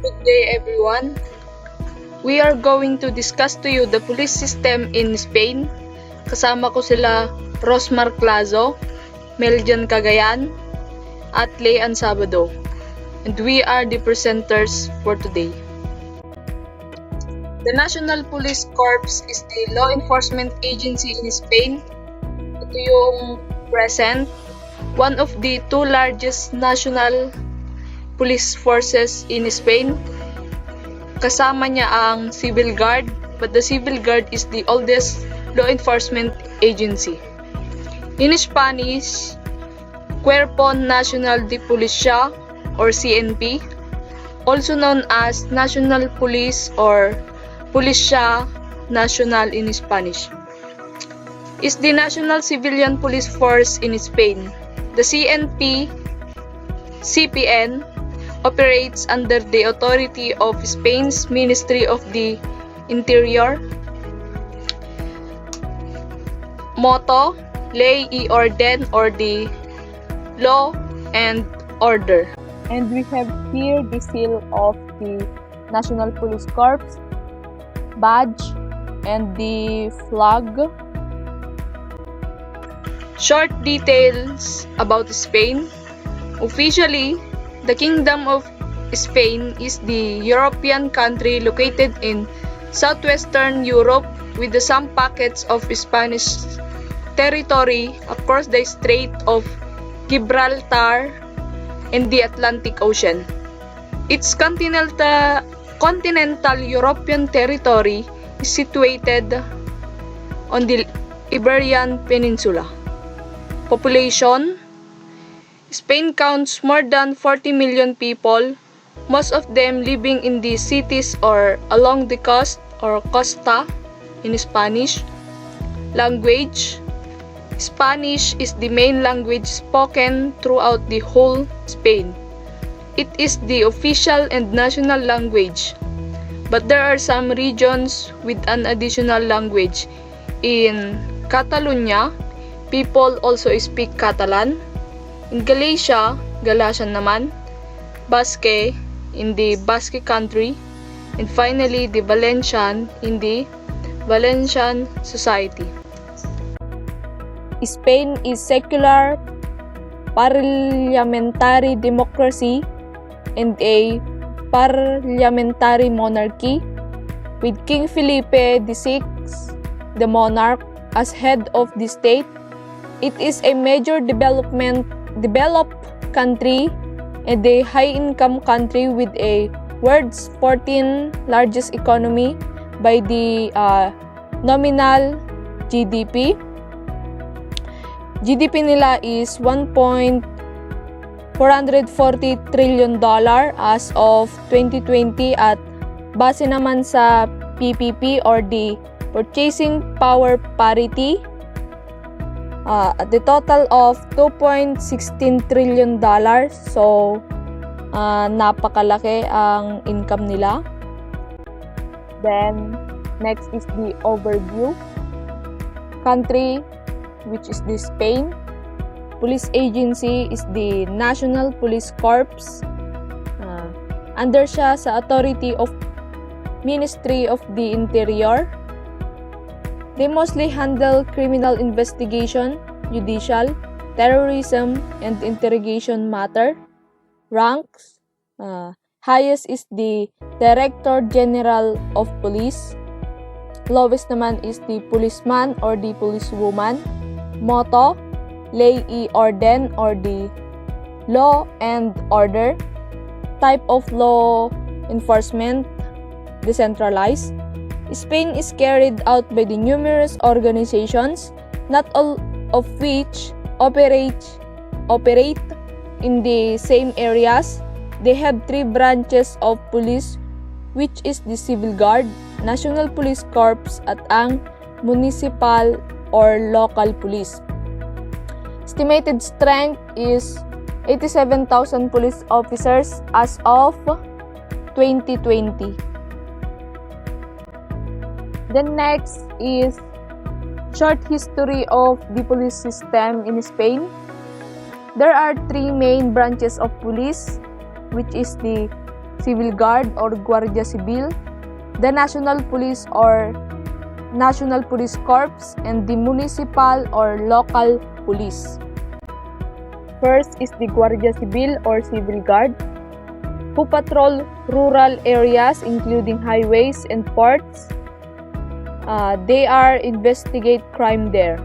Good day everyone. We are going to discuss to you the police system in Spain. Kasama ko sila Rosmar Clazo, Meljan Cagayan, at Leanne Sabado. And we are the presenters for today. The National Police Corps is the law enforcement agency in Spain. Ito yung present, one of the two largest national police forces in Spain. Kasama niya ang Civil Guard, but the Civil Guard is the oldest law enforcement agency. In Spanish, Cuerpo Nacional de Policía or CNP, also known as National Police or Policía Nacional in Spanish, is the national civilian police force in Spain. The CPN operates under the authority of Spain's Ministry of the Interior. Motto, Ley y Orden, or the law and order. And we have here the seal of the National Police Corps, badge, and the flag. Short details about Spain. Officially, the Kingdom of Spain is the European country located in southwestern Europe with some pockets of Spanish territory across the Strait of Gibraltar and the Atlantic Ocean. Its continental European territory is situated on the Iberian Peninsula. Population: Spain counts more than 40 million people, most of them living in the cities or along the coast or costa in Spanish. Language: Spanish is the main language spoken throughout the whole Spain. It is the official and national language, but there are some regions with an additional language. In Catalonia, people also speak Catalan. In Galicia, Galician naman, Basque in the Basque country, and finally the Valencian in the Valencian society. Spain is secular parliamentary democracy and a parliamentary monarchy with King Felipe VI, the monarch, as head of the state. It is a major developed country and a high-income country with a world's 14th largest economy by the nominal GDP. GDP nila is $1.440 trillion as of 2020 at base naman sa PPP or the Purchasing Power Parity, at the total of $2.16 trillion. So, napakalaki ang income nila. Then, next is the overview. Country, which is the Spain. Police agency is the National Police Corps. Under siya sa authority of Ministry of the Interior. They mostly handle criminal investigation, judicial, terrorism, and interrogation matter. Ranks: highest is the Director General of Police. Lowest naman is the policeman or the policewoman. Motto: Ley y Orden, or the law and order. Type of law enforcement: decentralized. Spain is carried out by the numerous organizations, not all of which operate in the same areas. They have three branches of police, which is the Civil Guard, National Police Corps, at ang municipal or local police. Estimated strength is 87,000 police officers as of 2020. Then next is short history of the police system in Spain. There are three main branches of police, which is the Civil Guard or Guardia Civil, the National Police or National Police Corps, and the municipal or local police. First is the Guardia Civil or Civil Guard, who patrol rural areas including highways and ports. They investigate crime there.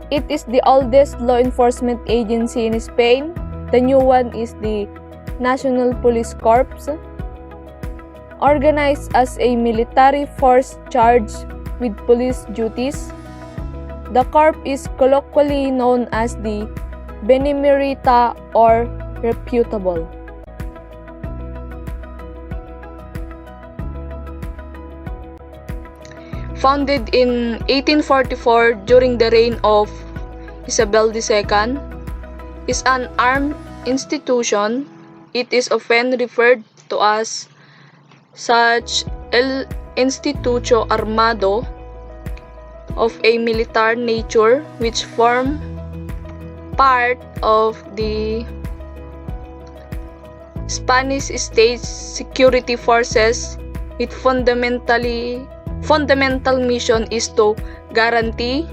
It is the oldest law enforcement agency in Spain. The new one is the National Police Corps, organized as a military force charged with police duties. The corps is colloquially known as the Benemerita or reputable. Founded in 1844 during the reign of Isabel II, is an armed institution. It is often referred to as such El Instituto Armado of a military nature, which form part of the Spanish state security forces. Its fundamental mission is to guarantee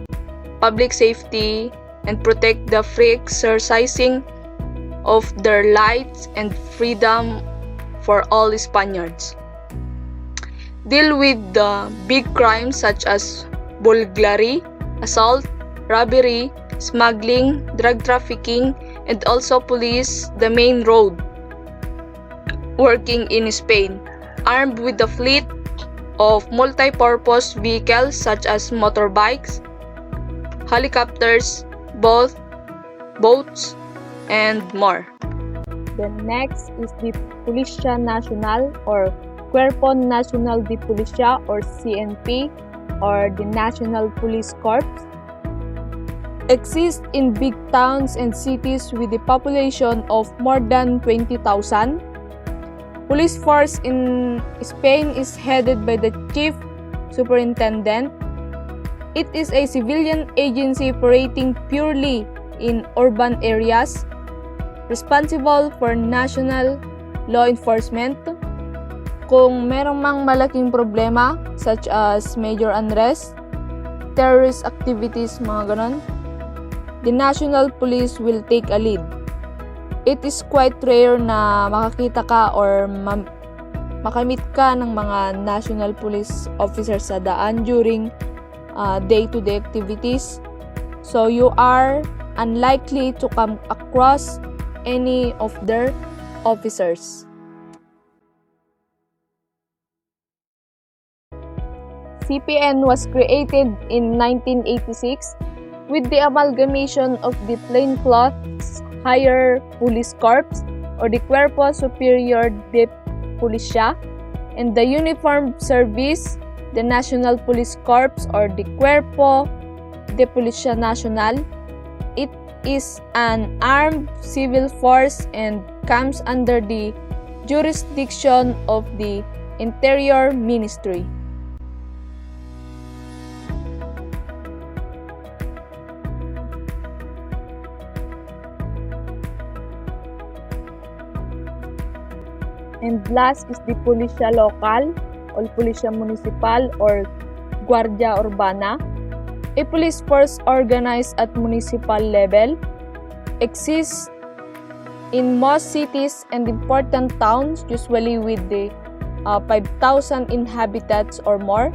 public safety and protect the free exercising of their rights and freedom for all Spaniards. Deal with the big crimes such as burglary, assault, robbery, smuggling, drug trafficking, and also police the main road working in Spain, armed with a fleet of multi-purpose vehicles such as motorbikes, helicopters, boats, and more. The next is the Policia Nacional or Cuerpo Nacional de Policia or CNP or the National Police Corps. Exists in big towns and cities with a population of more than 20,000. Police force in Spain is headed by the Chief Superintendent. It is a civilian agency operating purely in urban areas, responsible for national law enforcement. Kung merong mang malaking problema such as major unrest, terrorist activities, mga ganon, the National Police will take a lead. It is quite rare na makakita ka or makamit ka ng mga National Police officers sa daan during day-to-day activities. So you are unlikely to come across any of their officers. CPN was created in 1986 with the amalgamation of the plainclothes Higher Police Corps or the Cuerpo Superior de Policia and the Uniformed Service, the National Police Corps or the Cuerpo de Policia Nacional. It is an armed civil force and comes under the jurisdiction of the Interior Ministry. And last is the Policia Local or Policia Municipal or Guardia Urbana, a police force organized at municipal level, exists in most cities and important towns, usually with the 5,000 inhabitants or more.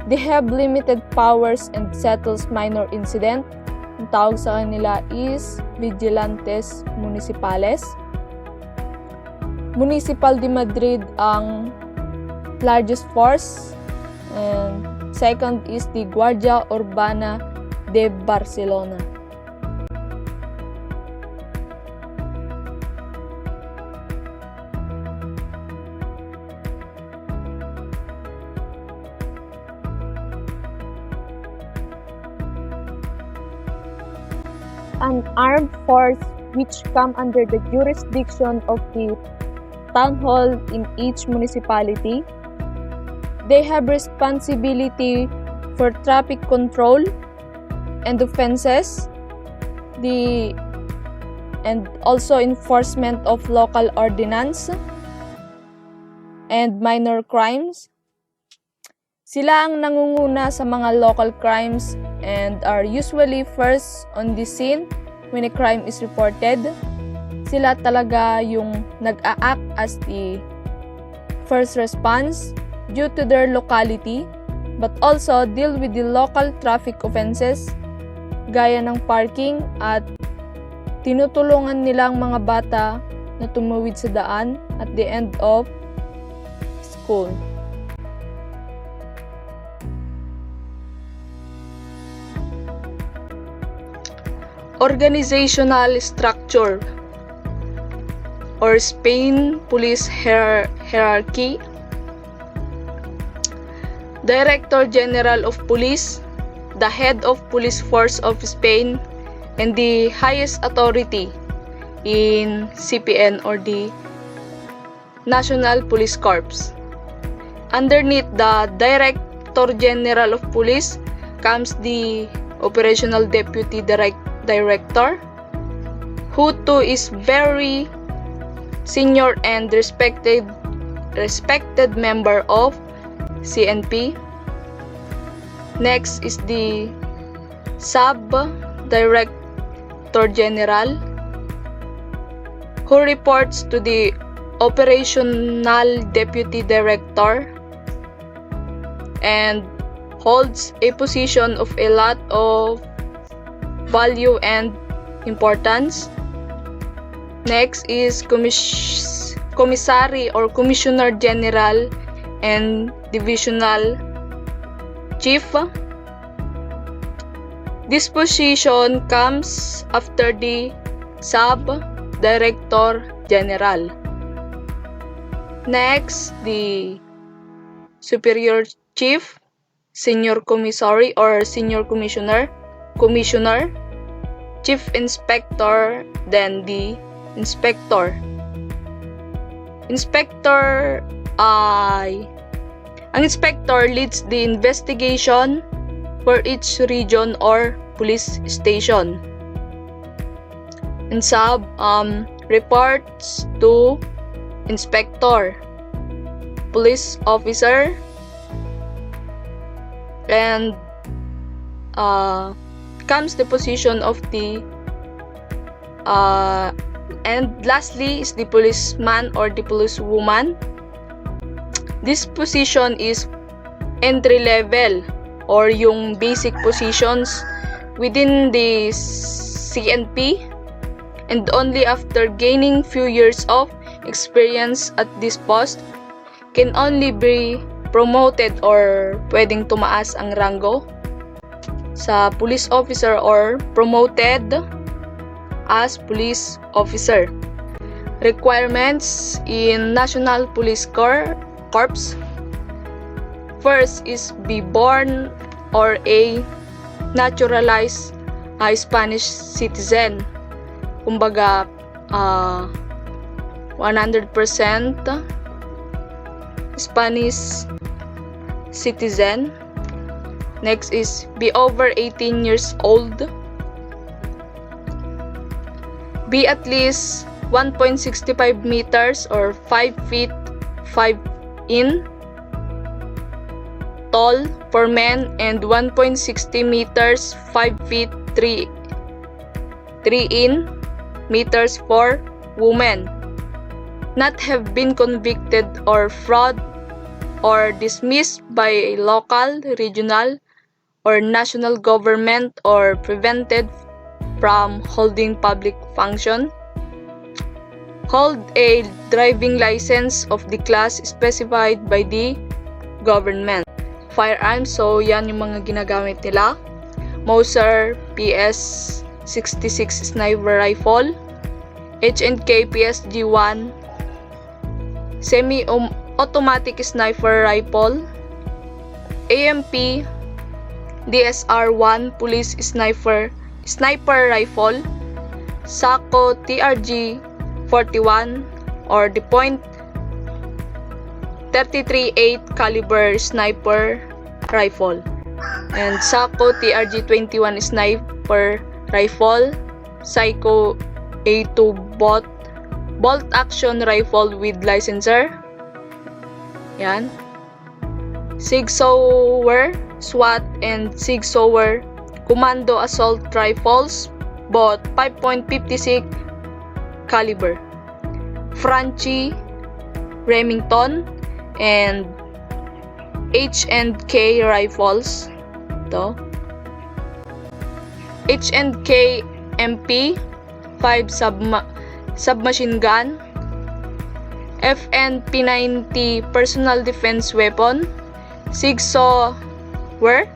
They have limited powers and settles minor incident. Ang tawag sa kanila is Vigilantes Municipales. Municipal de Madrid ang largest force, and second is the Guardia Urbana de Barcelona. An armed force which come under the jurisdiction of the town hall in each municipality. They have responsibility for traffic control and offenses, and also enforcement of local ordinance, and minor crimes. Sila ang nangunguna sa mga local crimes and are usually first on the scene when a crime is reported. Sila talaga yung nag-a-act as the first response due to their locality, but also deal with the local traffic offenses gaya ng parking at tinutulungan nilang mga bata na tumawid sa daan at the end of school. Organizational structure or Spain police hierarchy. Director General of Police, the head of police force of Spain, and the highest authority in CPN or the National Police Corps. Underneath the Director General of Police comes the Operational Deputy Director, who too is very senior and respected member of CNP. Next is the Sub-Director General, who reports to the Operational Deputy Director and holds a position of a lot of value and importance. Next is Commissary or Commissioner General and Divisional Chief. This position comes after the Sub-Director General. Next, the Superior Chief, Senior Commissary or Senior Commissioner, Chief Inspector, then the Inspector. Ang inspector leads the investigation for each region or police station. And sub reports to inspector, police officer, and comes the position of the and lastly is the policeman or the policewoman. This position is entry level or yung basic positions within the CNP, and only after gaining few years of experience at this post can only be promoted or pwedeng tumaas ang rango sa police officer or promoted as police officer. Requirements in National Police Corps. First is be born or a naturalized Spanish citizen. Kumbaga 100% Spanish citizen. Next is be over 18 years old. Be at least 1.65 meters or 5 feet 5 in tall for men and 1.60 meters 5 feet 3 in meters for women. Not have been convicted or fraud or dismissed by a local, regional, or national government or prevented from holding public function. Hold a driving license of the class specified by the government. Firearms, so yan yung mga ginagamit nila. Mauser PS-66 sniper rifle, H&K PSG-1 semi-automatic sniper rifle, AMP DSR-1 police sniper rifle, Sako TRG-41 or the .338 caliber sniper rifle, and Sako TRG-21 sniper rifle, Psycho A2 bolt action rifle with licenser, Yan. Sig Sauer SWAT and Sig Sauer Commando Assault Rifles, both 5.56 caliber. Franchi Remington and H&K rifles. Ito. H&K MP 5 submachine gun. FNP90 personal defense weapon. Sig Sauer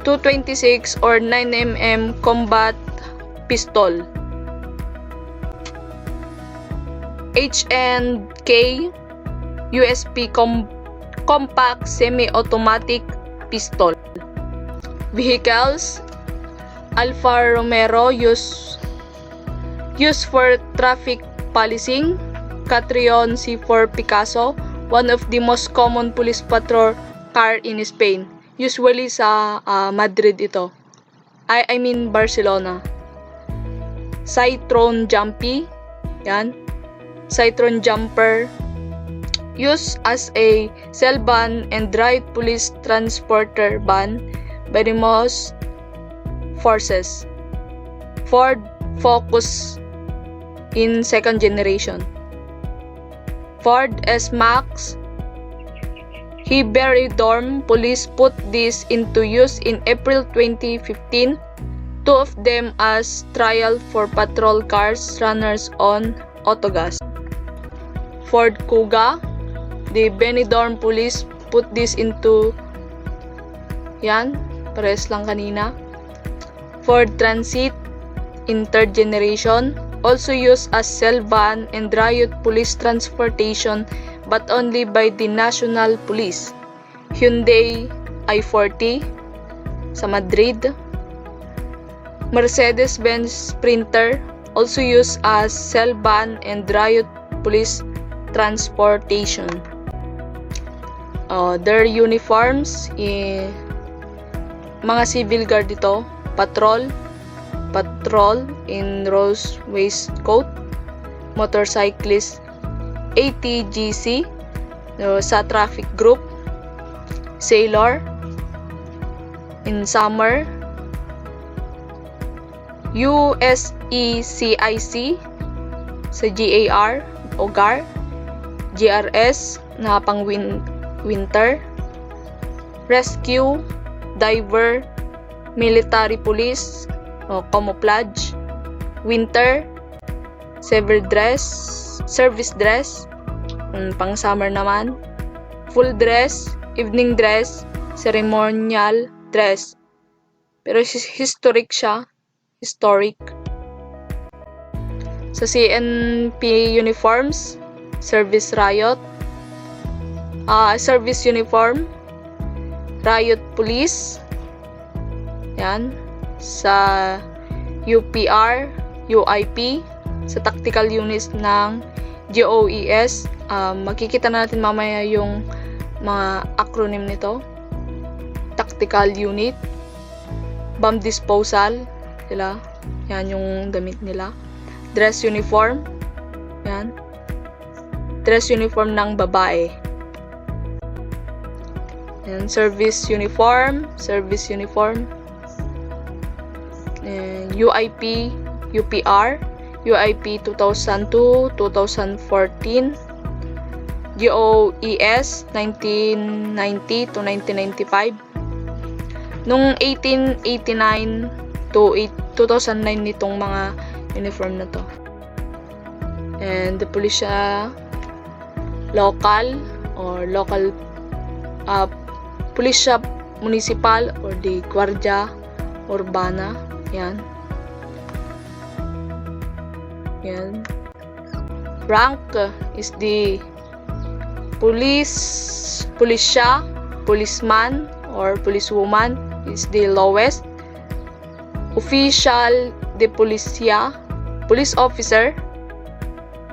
226 or 9mm combat pistol. H&K USP compact semi-automatic pistol. Vehicles: Alfa Romeo used for traffic policing. Catrion C4 Picasso, one of the most common police patrol car in Spain. Usually sa Madrid ito. I mean Barcelona. Citroen Jumpy. Yan. Citroen Jumper. Used as a cell van and riot police transporter van by the most forces. Ford Focus in second generation. Ford S-Max. Heberdorm police put this into use in April 2015. Two of them as trial for patrol cars runners on autogas. Ford Kuga. The Benidorm police put this into yan, pares lang kanina. Ford Transit in third generation, also used as cell van and riot police transportation but only by the National Police. Hyundai i40 sa Madrid. Mercedes-Benz Sprinter, also used as cell van and riot police transportation. Their uniforms, mga civil guard ito, patrol in rose waistcoat, motorcyclist ATGC sa traffic group, sailor in summer, USECIC sa GAR o GAR, GRS na pang winter, rescue, diver, military police o camouflage, winter, service dress, pang summer naman, full dress, evening dress, ceremonial dress. Pero historic siya, historic. Sa CNP uniforms, service uniform, riot police. Yan. Sa UPR, UIP, sa tactical units ng GOES. Makikita natin mamaya yung mga acronym nito. Tactical unit, bomb disposal, sila. Yan yung damit nila. Dress uniform. Yan. Dress uniform ng babae. Yan. Service uniform. And UIP, UPR, UIP 2002, 2014, GOES 1990 to 1995. Nung 1889 to 2009 nitong mga uniform na to. And the police local police municipal or the Guardia Urbana. Yan. Rank is the policeman or policewoman is the lowest. Official de policia, police officer.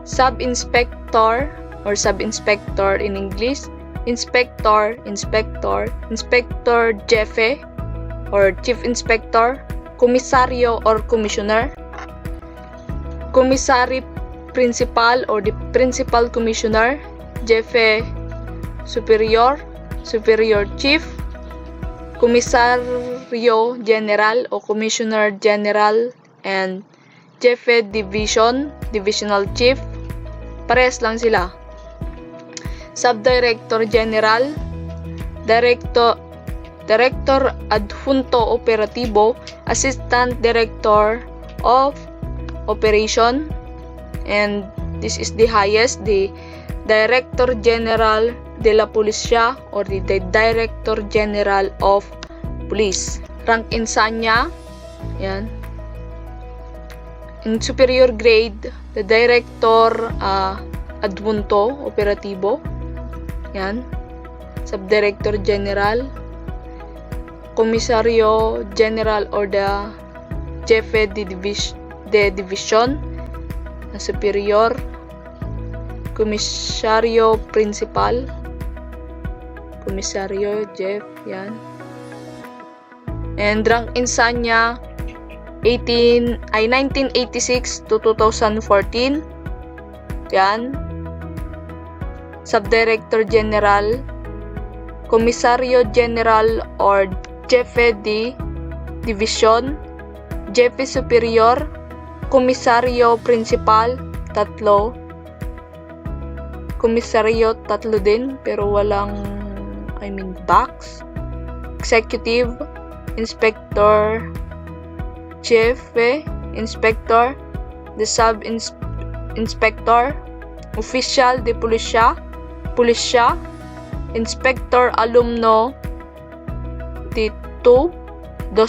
Sub-inspector or sub-inspector in English. Inspector jefe or chief inspector. Komisaryo or commissioner. Commissary principal or the principal commissioner. Jefe Superior, Superior Chief, Komisaryo General o Commissioner General, and Jefe Division, Divisional Chief. Parehas lang sila. Subdirector General, Director Adjunto Operatibo, Assistant Director of Operation, and this is the highest, the Director General de la Policia or the Director General of Police. Rank insanya, yan. In superior grade, the Director Adjunto Operatibo, yan. Subdirector General, Komisaryo General or the Jefe de Division, Superior, Komisaryo Principal, Komisaryo Jeff, yan. And rank insanya 1986 to 2014, yan. Subdirector General, Komisaryo General or Jefe de Division, Jefe Superior, Komisaryo Principal, tatlo. Komisaryo, tatlo din, pero walang, box. Executive, Inspector, Jefe, Inspector, the Sub-Inspector, Official de Policia, Inspector Alumno de 2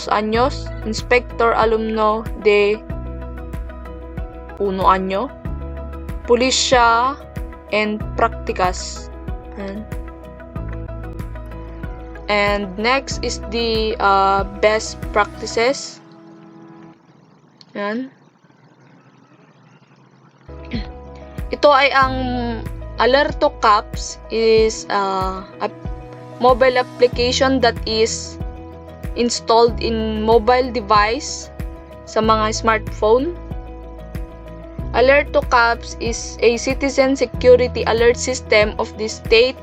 años, Inspector Alumno de 1 año, Policia and Practicas. And next is the best practices. Yan. Ito ay ang Alerto Caps is a mobile application that is installed in mobile device sa mga smartphone. Alerto Caps is a citizen security alert system of the state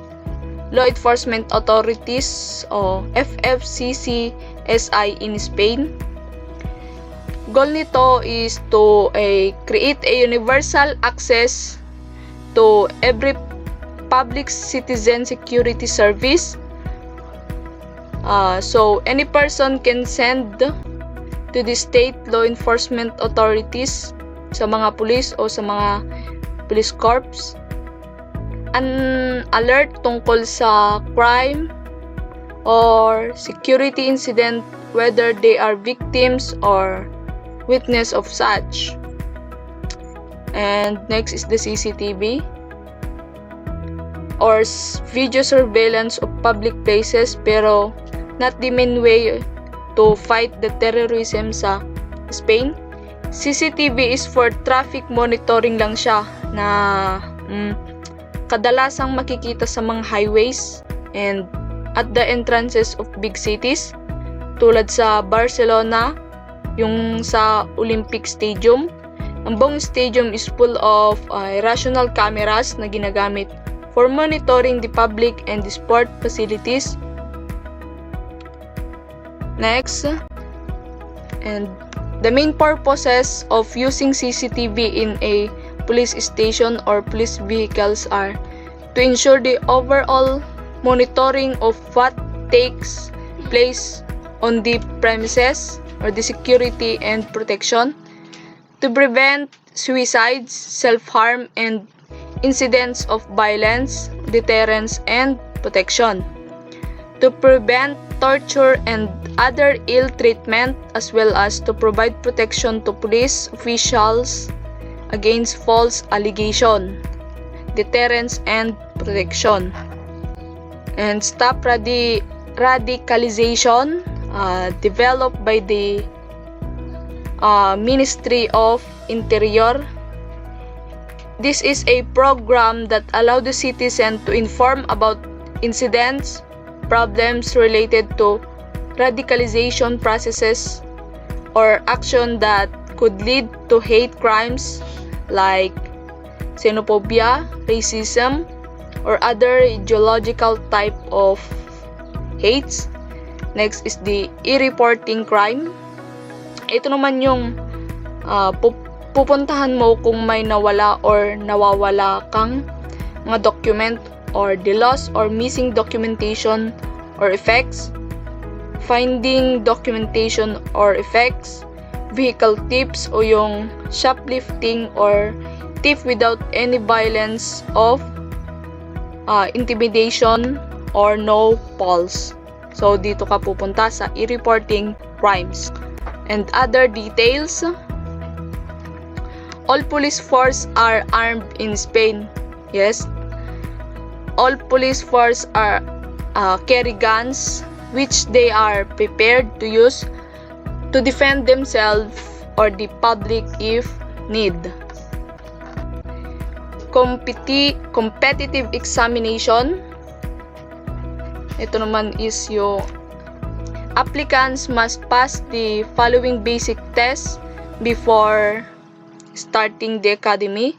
law enforcement authorities o FFCCSI in Spain. Goal nito is to create a universal access to every public citizen security service. So any person can send to the state law enforcement authorities, sa mga police o sa mga police corps, an alert tungkol sa crime or security incident, whether they are victims or witness of such. And next is the CCTV or video surveillance of public places, pero not the main way to fight the terrorism sa Spain. CCTV is for traffic monitoring lang siya na kadalasang makikita sa mga highways and at the entrances of big cities tulad sa Barcelona, yung sa Olympic Stadium. Ang buong stadium is full of rational cameras na ginagamit for monitoring the public and the sport facilities. Next, and the main purposes of using CCTV in a police station or police vehicles are to ensure the overall monitoring of what takes place on the premises or the security and protection, to prevent suicides, self-harm, and incidents of violence, deterrence, and protection, to prevent torture and other ill treatment, as well as to provide protection to police officials against false allegation, deterrence, and protection, and stop radicalization, developed by the Ministry of Interior. This is a program that allows the citizen to inform about incidents, problems related to radicalization processes, or action that could lead to hate crimes like xenophobia, racism, or other ideological type of hates. Next is the e-reporting crime. Ito naman yung pupuntahan mo kung may nawala or nawawala kang mga document or the loss or missing documentation or effects, finding documentation or effects, vehicle thefts o yung shoplifting or thief without any violence of intimidation or no pulse. So dito ka pupunta sa e-reporting crimes. And other details, all police force are armed in Spain. Yes, all police force are carry guns which they are prepared to use to defend themselves or the public if need. Competitive examination. Ito naman is yung applicants must pass the following basic tests before starting the academy.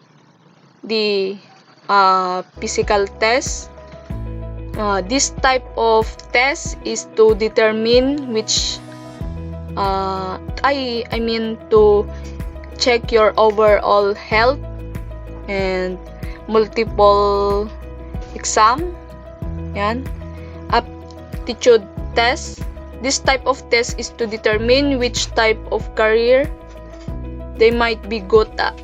The physical test. This type of test is to determine which I mean to check your overall health, and multiple exam. Yan. Aptitude test. This type of test is to determine which type of career they might be good at,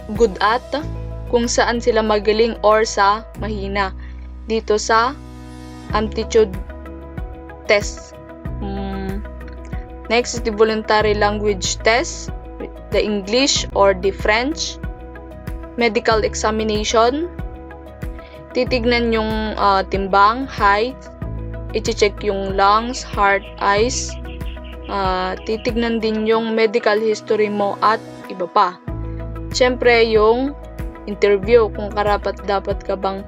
kung saan sila magaling or sa mahina. Dito sa aptitude test. Next is the voluntary language test, the English or the French. Medical examination. Titignan yung timbang, height, i-check yung lungs, heart, eyes. Titignan din yung medical history mo at iba pa. Siyempre, yung interview, kung karapat-dapat ka bang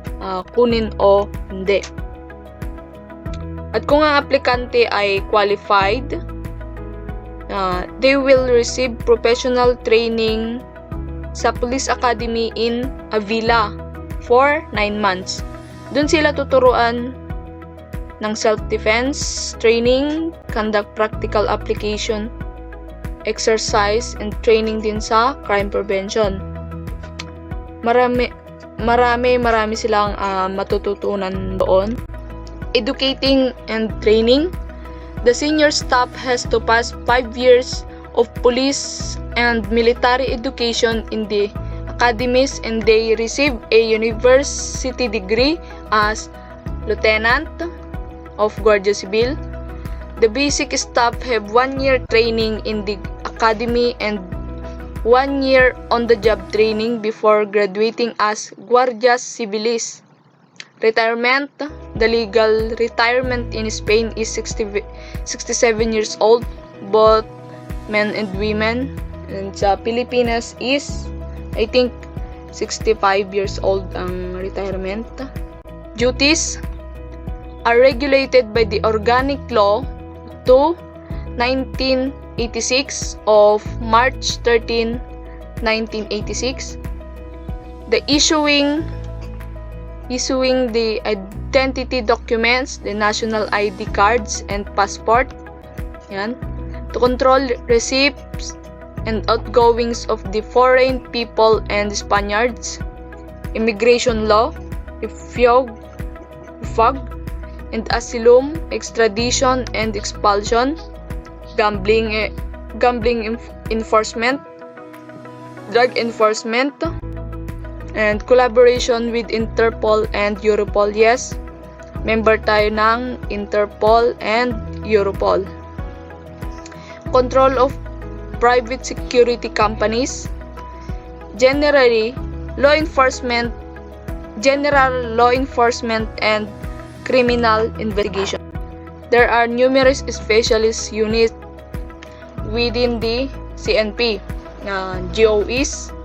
kunin o hindi. At kung ang aplikante ay qualified, they will receive professional training sa Police Academy in Avila for 9 months. Doon sila tuturuan ng self-defense training, conduct practical application, exercise, and training din sa crime prevention. Marami silang matututunan doon. Educating and training. The senior staff has to pass 5 years of police and military education in the academies, and they receive a university degree as lieutenant of Guardia Civil. The basic staff have 1 year training in the academy and 1 year on-the-job training before graduating as Guardias Civiles. Retirement. The legal retirement in Spain is 67 years old, both men and women. And sa Pilipinas is, I think, 65 years old ang retirement. Duties are regulated by the Organic Law 1986 of March 13, 1986. The issuing the identity documents, the national ID cards and passport. Yan. To control receipts and outgoings of the foreign people and Spaniards. Immigration law, refug, and asylum, extradition and expulsion, gambling enforcement, drug enforcement, and collaboration with Interpol and Europol. Yes, member tayo ng Interpol and Europol. Control of private security companies. General law enforcement and criminal investigation. There are numerous specialist units within the CNP, GOEs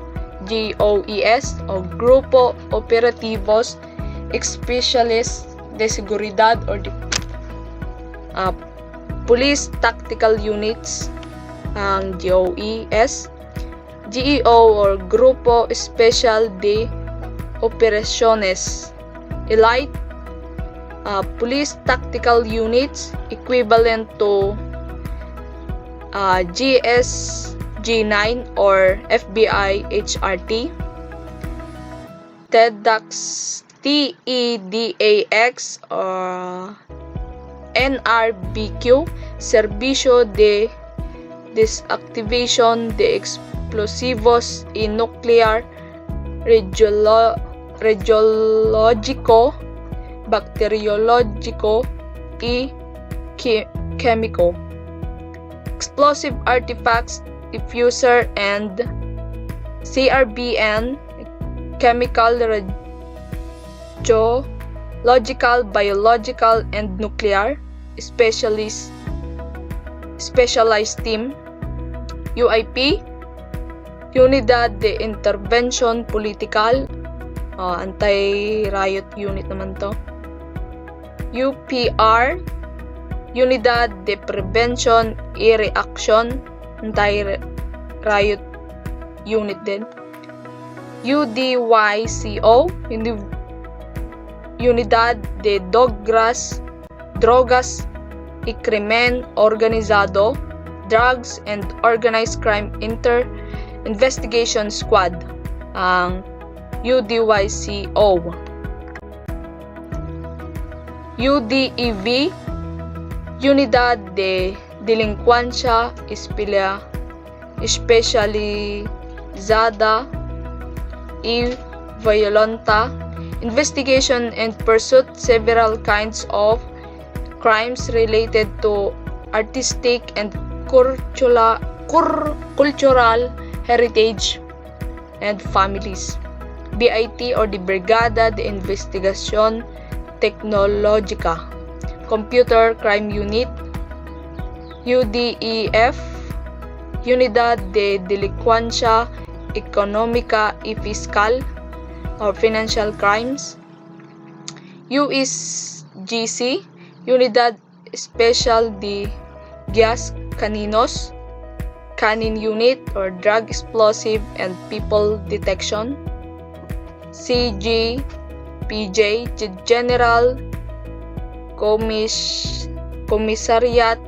o Grupo Operativos Especiales de Seguridad or the Police Tactical Units, GOES, GEO or Grupo Especial de Operaciones Elite Police Tactical Units equivalent to GSG-9 or FBI HRT. TEDx TEDAX or NRBQ, Servicio de Desactivación de Explosivos y Nuclear Radiológico, Bacteriológico y Químico. Explosive Artifacts Diffuser and CRBN, Chemical, Radiological, Biological, and Nuclear Specialized Team. UIP, Unidad de Intervención Political, Anti-Riot Unit naman to. UPR, Unidad de Prevention y Reaction, Anti-Riot Unit din. UDYCO, Unidad de Drogas y Crimen Organizado, Drugs and Organized Crime Investigation Squad, ang UDYCO. UDEV, Unidad de Delincuencia Especializada y Violenta, investigation and pursuit several kinds of crimes related to artistic and cultural heritage and families. BIT or the Brigada de Investigación Tecnológica, Computer Crime Unit. UDEF, Unidad de Delincuencia Económica y Fiscal or Financial Crimes. USGC, Unidad Especial de Gas Caninos, Canin Unit or Drug, Explosive, and People Detection. CGPJ, General Commissariat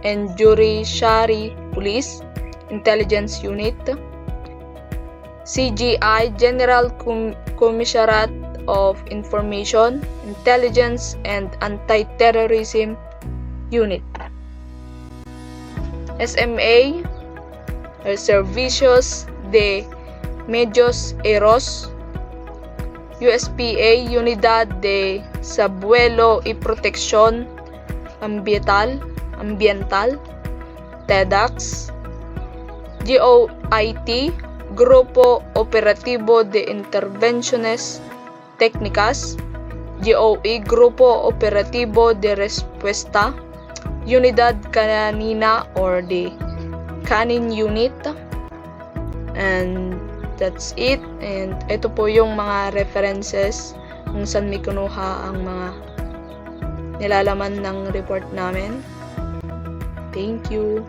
and Judiciary Police Intelligence Unit. CGI, General Commissariat of Information, Intelligence, and Anti-Terrorism Unit. SMA, Servicios de Medios Aéreos. USPA, Unidad de Sabuelo y Protección Ambiental. TEDx. GOIT, Grupo Operativo de Intervenciones Técnicas. GOE, Grupo Operativo de Respuesta. Unidad Canina or the Canin Unit. And that's it. And ito po yung mga references kung saan may kinuha ang mga nilalaman ng report namin. Thank you.